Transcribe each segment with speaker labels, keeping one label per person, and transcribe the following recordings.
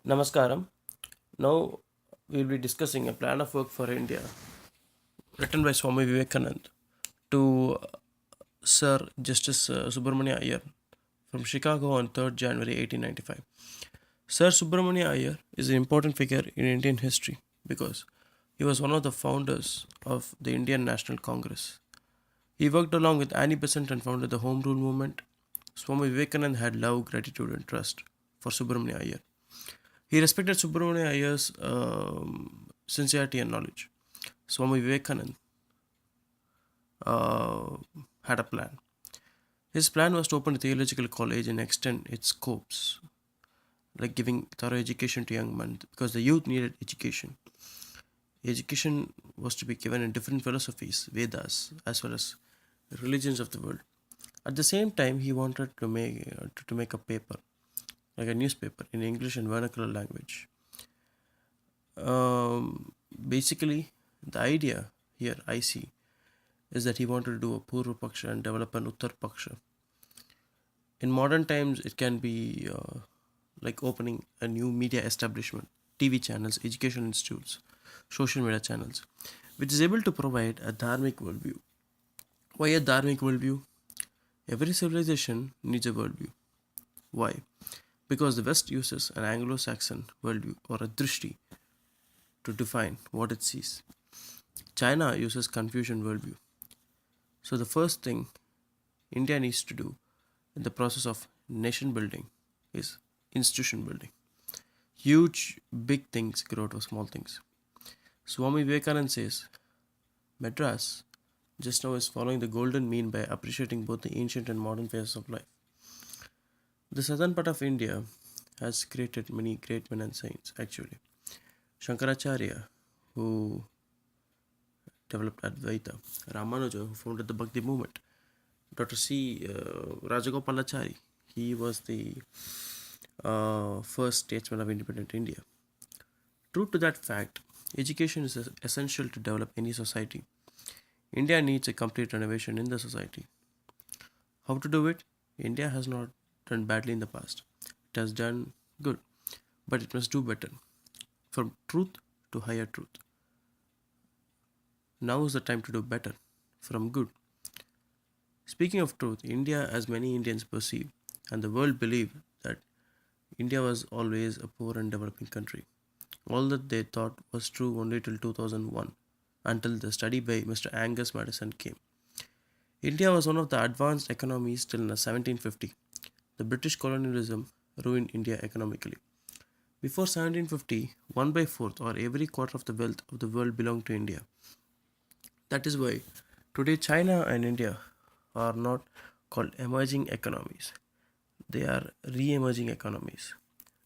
Speaker 1: Namaskaram. Now we'll be discussing a plan of work for India written by Swami Vivekananda to Sir Justice Subramania Iyer from Chicago on 3rd January 1895. Sir Subramania Iyer is an important figure in Indian history because he was one of the founders of the Indian National Congress. He worked along with Annie Besant and founded the Home Rule movement. Swami Vivekananda had love, gratitude, and trust for Subramania Iyer. He respected Subramania Iyer's sincerity and knowledge. Swami Vivekananda uh, had a plan. His plan was to open a theological college and extend its scopes, like giving thorough education to young men, because the youth needed education. Education was to be given in different philosophies, Vedas, as well as religions of the world. At the same time, he wanted to make a paper, like a newspaper, in English and vernacular language. Basically, the idea here I see is that he wanted to do a Purva Paksha and develop an Uttar Paksha. In modern times, it can be like opening a new media establishment, TV channels, education institutes, social media channels, which is able to provide a dharmic worldview. Why a dharmic worldview? Every civilization needs a worldview. Why? Because the West uses an Anglo Saxon worldview or a drishti to define what it sees. China uses Confucian worldview. So the first thing India needs to do in the process of nation building is institution building. Huge, big things grow out of small things. Swami Vivekananda says Madras just now is following the golden mean by appreciating both the ancient and modern phases of life. The southern part of India has created many great men and saints actually. Shankaracharya, who developed Advaita, Ramanuja, who founded the Bhakti movement, Dr. C. Rajagopalachari, he was the first statesman of independent India. True to that fact, education is essential to develop any society. India needs a complete renovation in the society. How to do it? India has not done badly in the past. It has done good, but it must do better. From truth to higher truth. Now is the time to do better. From good. Speaking of truth, India, as many Indians perceive, and the world believe that India was always a poor and developing country. All that they thought was true only till 2001, until the study by Mr. Angus Madison came. India was one of the advanced economies till 1750. The British colonialism ruined India economically. Before 1750, 1 by 4th or every quarter of the wealth of the world belonged to India. That is why today China and India are not called emerging economies. They are re-emerging economies.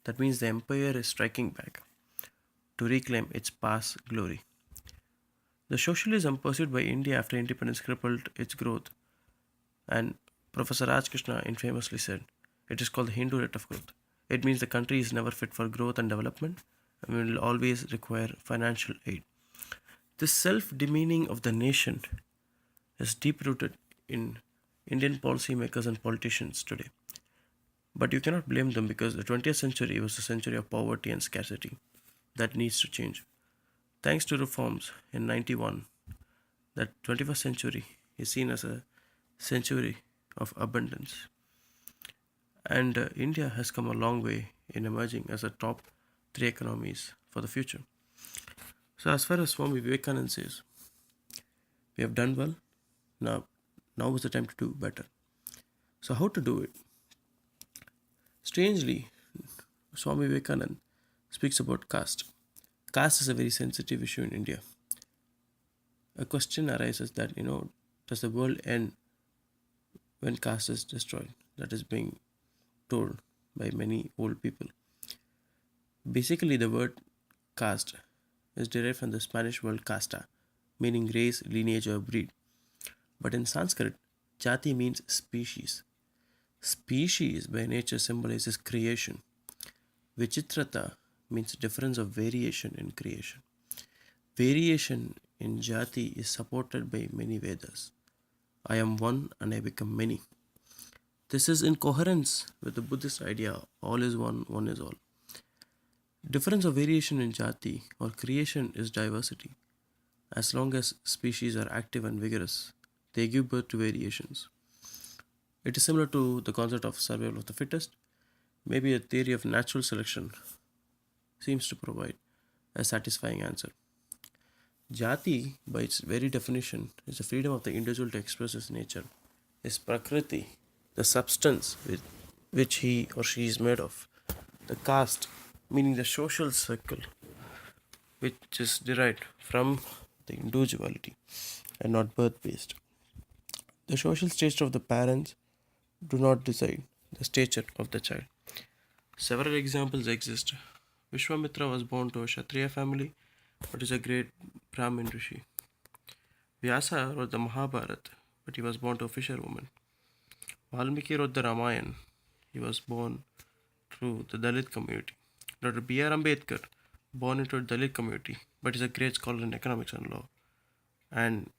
Speaker 1: That means the empire is striking back to reclaim its past glory. The socialism pursued by India after independence crippled its growth, and Professor Rajkrishna infamously said, it is called the Hindu rate of growth. It means the country is never fit for growth and development and will always require financial aid. This self demeaning of the nation is deep rooted in Indian policymakers and politicians today. But you cannot blame them because the 20th century was a century of poverty and scarcity. That needs to change. Thanks to reforms in 91, that 21st century is seen as a century of abundance. And India has come a long way in emerging as a top three economies for the future. So, as far as Swami Vivekananda says, we have done well. Now is the time to do better. So, how to do it? Strangely, Swami Vivekananda speaks about caste. Caste is a very sensitive issue in India. A question arises that, does the world end when caste is destroyed? That is being told by many old people. Basically, the word caste is derived from the Spanish word casta, meaning race, lineage, or breed. But in Sanskrit, jati means species. Species by nature symbolizes creation. Vichitrata means difference of variation in creation. Variation in jati is supported by many Vedas. I am one and I become many. This is in coherence with the Buddhist idea all is one, one is all. Difference or variation in jati or creation is diversity. As long as species are active and vigorous, they give birth to variations. It is similar to the concept of survival of the fittest. Maybe a theory of natural selection seems to provide a satisfying answer. Jati, by its very definition, is the freedom of the individual to express his nature, his prakriti, the substance with which he or she is made of. The caste, meaning the social circle, which is derived from the individuality and not birth based. The social stature of the parents do not decide the stature of the child. Several examples exist. Vishwamitra was born to a Kshatriya family, but is a great Brahmin Rishi. Vyasa wrote the Mahabharata, but he was born to a fisherwoman. Valmiki wrote the Ramayana. He was born through the Dalit community. Dr. B.R. Ambedkar, born into a Dalit community, but is a great scholar in economics and law. And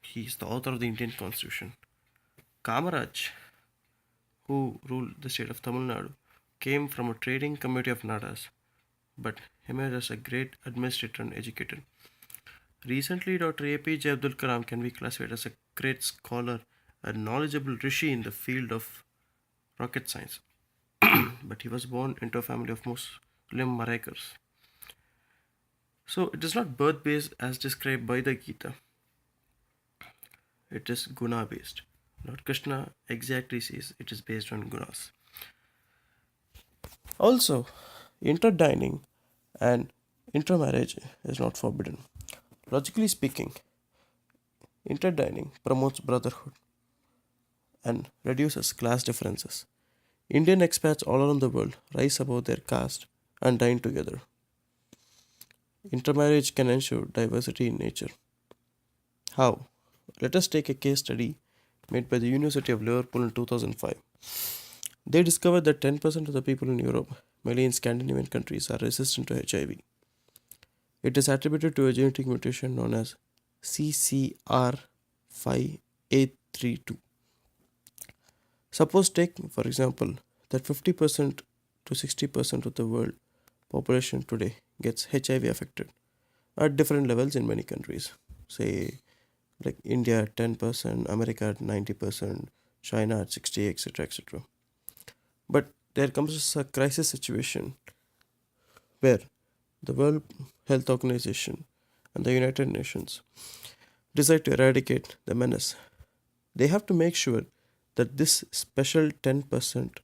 Speaker 1: he is the author of the Indian Constitution. Kamaraj, who ruled the state of Tamil Nadu, came from a trading community of Madras, but emerged as a great administrator and educator. Recently, Dr. APJ Abdul Kalam can be classified as a great scholar, a knowledgeable rishi in the field of rocket science, but he was born into a family of Muslim Maraikars. So it is not birth based as described by the Gita, it is guna based. Lord Krishna exactly says it is based on gunas. Also, interdining and intermarriage is not forbidden. Logically speaking, interdining promotes brotherhood and reduces class differences. Indian expats all around the world rise above their caste and dine together. Intermarriage can ensure diversity in nature. How? Let us take a case study made by the University of Liverpool in 2005. They discovered that 10% of the people in Europe, mainly in Scandinavian countries, are resistant to HIV. It is attributed to a genetic mutation known as CCR5832. Suppose take, for example, that 50% to 60% of the world population today gets HIV affected at different levels in many countries. Say, like India at 10%, America at 90%, China at 60, etc., etc. But there comes a crisis situation where the World Health Organization and the United Nations decide to eradicate the menace. They have to make sure that this special 10%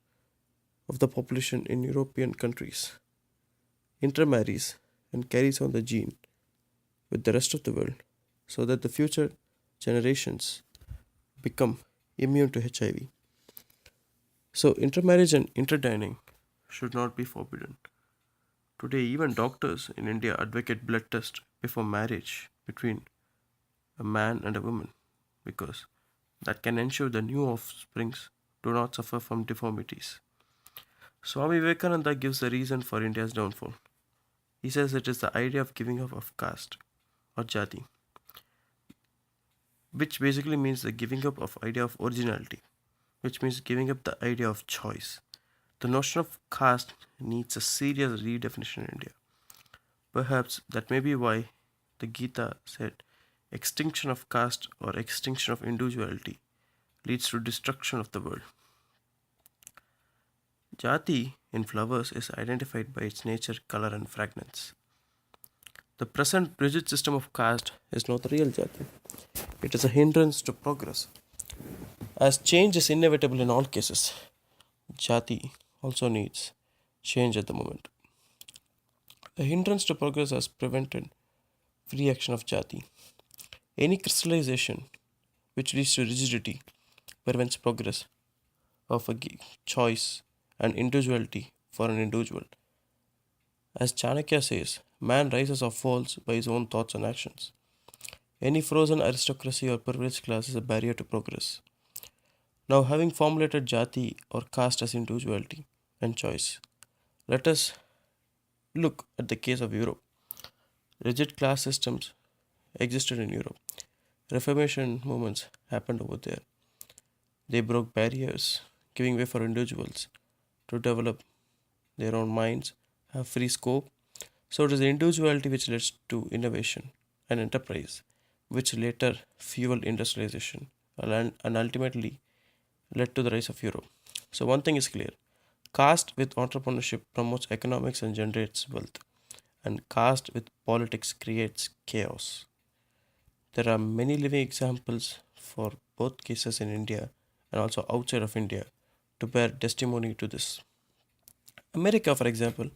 Speaker 1: of the population in European countries intermarries and carries on the gene with the rest of the world so that the future generations become immune to HIV. So, intermarriage and interdining should not be forbidden. Today, even doctors in India advocate blood test before marriage between a man and a woman because that can ensure the new offsprings do not suffer from deformities. Swami Vivekananda gives the reason for India's downfall. He says it is the idea of giving up of caste or jati, which basically means the giving up of idea of originality, which means giving up the idea of choice. The notion of caste needs a serious redefinition in India. Perhaps that may be why the Gita said extinction of caste or extinction of individuality leads to destruction of the world. Jati in flowers is identified by its nature, color, and fragrance. The present rigid system of caste is not the real Jati. It is a hindrance to progress. As change is inevitable in all cases, Jati also needs change at the moment. A hindrance to progress has prevented free action of Jati. Any crystallization which leads to rigidity prevents progress of a choice and individuality for an individual. As Chanakya says, man rises or falls by his own thoughts and actions. Any frozen aristocracy or privileged class is a barrier to progress. Now, having formulated jati or caste as individuality and choice, let us look at the case of Europe. Rigid class systems existed in Europe. Reformation movements happened over there. They broke barriers, giving way for individuals to develop their own minds, have free scope, So it is the individuality which leads to innovation and enterprise, which later fueled industrialization and ultimately led to the rise of Europe. So one thing is clear: caste with entrepreneurship promotes economics and generates wealth, and caste with politics creates chaos. There are many living examples for both cases in India and also outside of India to bear testimony to this. America, for example,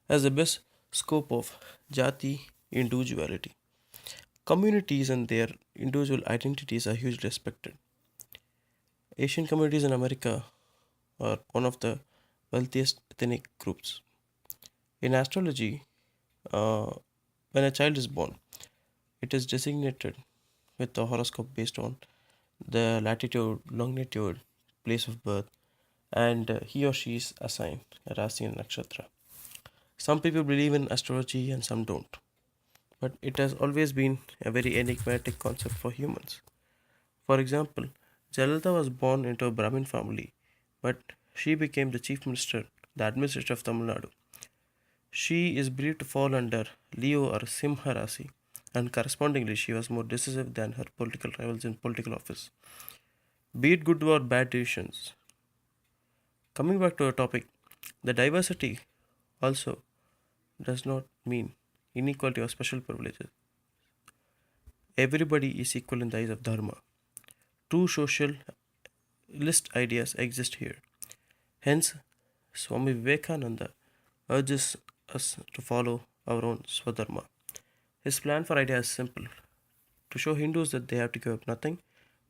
Speaker 1: has the best scope of jati individuality. Communities and their individual identities are hugely respected. Asian communities in America are one of the wealthiest ethnic groups. In astrology, uh, when a child is born, it is designated with a horoscope based on the latitude, longitude, place of birth, and he or she is assigned a Rasi and Nakshatra. Some people believe in astrology and some don't, but it has always been a very enigmatic concept for humans. For example, Jayalalitha was born into a Brahmin family, but she became the chief minister, the administrator of Tamil Nadu. She is believed to fall under Leo or Simha Rasi, and correspondingly, she was more decisive than her political rivals in political office. Be it good or bad decisions. Coming back to our topic, the diversity also does not mean inequality or special privileges. Everybody is equal in the eyes of Dharma. True socialist ideas exist here. Hence, Swami Vivekananda urges us to follow our own Swadharma. His plan for idea is simple: to show Hindus that they have to give up nothing,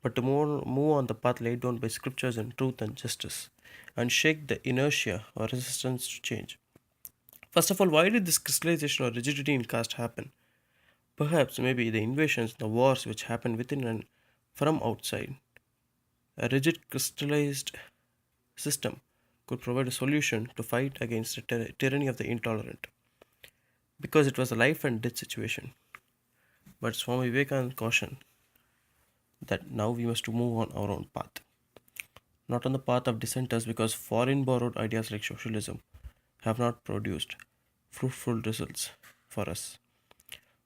Speaker 1: but to move on the path laid down by scriptures and truth and justice, and shake the inertia or resistance to change. First of all, why did this crystallization or rigidity in caste happen? Perhaps maybe the invasions, the wars which happened within and from outside. A rigid crystallized system could provide a solution to fight against the tyranny of the intolerant, because it was a life and death situation. But Swami Vivekananda cautioned that now we must move on our own path, not on the path of dissenters, because foreign borrowed ideas like socialism have not produced fruitful results for us.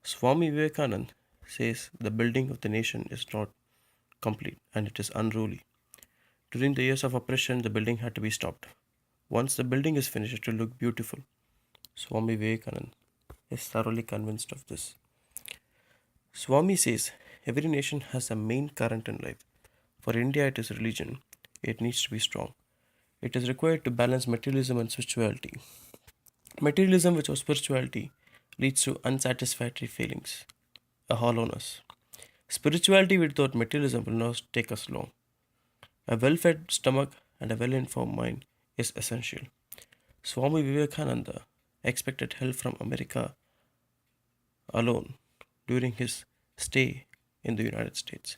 Speaker 1: Swami Vivekananda says the building of the nation is not complete and it is unruly. During the years of oppression, the building had to be stopped. Once the building is finished, it will look beautiful. Swami Vivekananda is thoroughly convinced of this. Swami says every nation has a main current in life. For India, it is religion. It needs to be strong. It is required to balance materialism and spirituality. Materialism without spirituality leads to unsatisfactory feelings, a hollowness. Spirituality without materialism will not take us long. A well fed stomach and a well informed mind is essential. Swami Vivekananda expected help from America alone during his stay in the United States.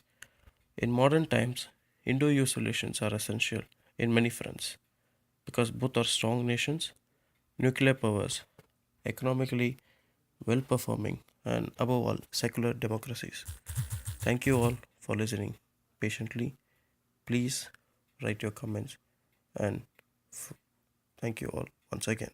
Speaker 1: In modern times, Indo US relations are essential in many fronts because both are strong nations, nuclear powers, economically well performing, and above all, secular democracies. Thank you all for listening patiently. Please write your comments and thank you all once again.